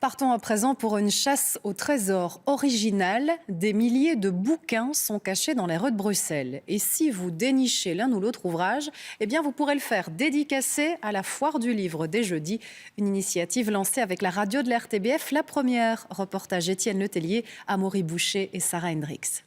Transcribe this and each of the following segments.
Partons à présent pour une chasse au trésor originale. Des milliers de bouquins sont cachés dans les rues de Bruxelles. Et si vous dénichez l'un ou l'autre ouvrage, eh bien vous pourrez le faire dédicacer à la Foire du Livre dès jeudi. Une initiative lancée avec la radio de la RTBF, la première. Reportage Étienne Letellier, Amaury Boucher et Sarah Hendricks.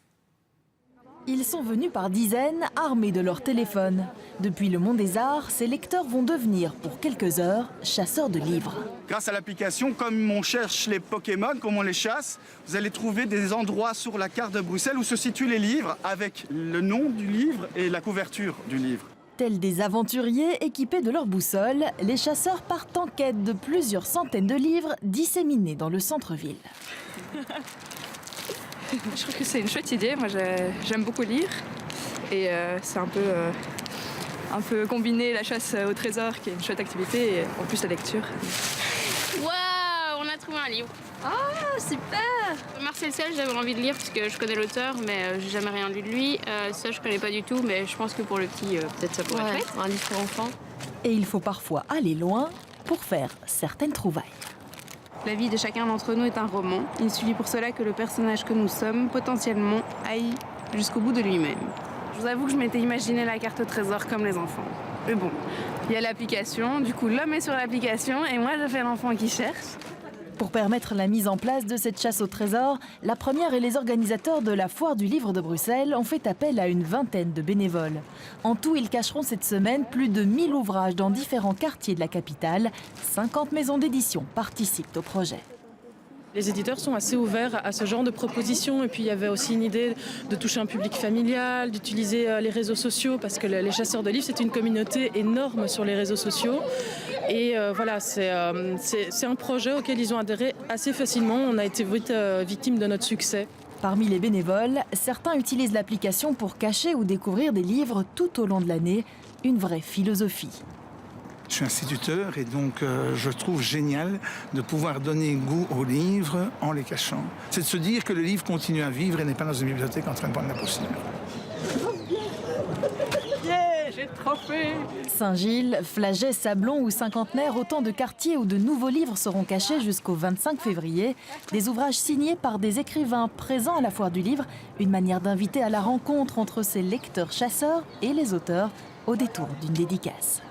Ils sont venus par dizaines, armés de leur téléphone. Depuis le Mont des Arts, ces lecteurs vont devenir, pour quelques heures, chasseurs de livres. Grâce à l'application, comme on cherche les Pokémon, comme on les chasse, vous allez trouver des endroits sur la carte de Bruxelles où se situent les livres, avec le nom du livre et la couverture du livre. Tels des aventuriers équipés de leur boussole, les chasseurs partent en quête de plusieurs centaines de livres disséminés dans le centre-ville. Je trouve que c'est une chouette idée. Moi, j'aime beaucoup lire. Et c'est un peu combiné la chasse au trésor, qui est une chouette activité, et en plus la lecture. Waouh, on a trouvé un livre. Ah, super! Marcel Sel, j'avais envie de lire parce que je connais l'auteur, mais j'ai jamais rien lu de lui. Ça, je connais pas du tout, mais je pense que pour le petit, peut-être ça pourrait être chouette. Un livre pour enfants. Et il faut parfois aller loin pour faire certaines trouvailles. La vie de chacun d'entre nous est un roman. Il suffit pour cela que le personnage que nous sommes, potentiellement, aille jusqu'au bout de lui-même. Je vous avoue que je m'étais imaginé la carte au trésor comme les enfants. Mais bon, il y a l'application, du coup l'homme est sur l'application et moi je fais l'enfant qui cherche. Pour permettre la mise en place de cette chasse au trésor, la première et les organisateurs de la Foire du Livre de Bruxelles ont fait appel à une vingtaine de bénévoles. En tout, ils cacheront cette semaine plus de 1000 ouvrages dans différents quartiers de la capitale. 50 maisons d'édition participent au projet. Les éditeurs sont assez ouverts à ce genre de propositions et puis il y avait aussi une idée de toucher un public familial, d'utiliser les réseaux sociaux parce que les chasseurs de livres c'est une communauté énorme sur les réseaux sociaux et voilà c'est un projet auquel ils ont adhéré assez facilement, on a été vite victime de notre succès. Parmi les bénévoles, certains utilisent l'application pour cacher ou découvrir des livres tout au long de l'année, une vraie philosophie. Je suis instituteur et donc je trouve génial de pouvoir donner goût aux livres en les cachant. C'est de se dire que le livre continue à vivre et n'est pas dans une bibliothèque en train de prendre la poussière. Yeah, j'ai le trophée! Saint-Gilles, Flaget, Sablon ou Cinquantenaire, autant de quartiers où de nouveaux livres seront cachés jusqu'au 25 février. Des ouvrages signés par des écrivains présents à la Foire du Livre, une manière d'inviter à la rencontre entre ces lecteurs chasseurs et les auteurs au détour d'une dédicace.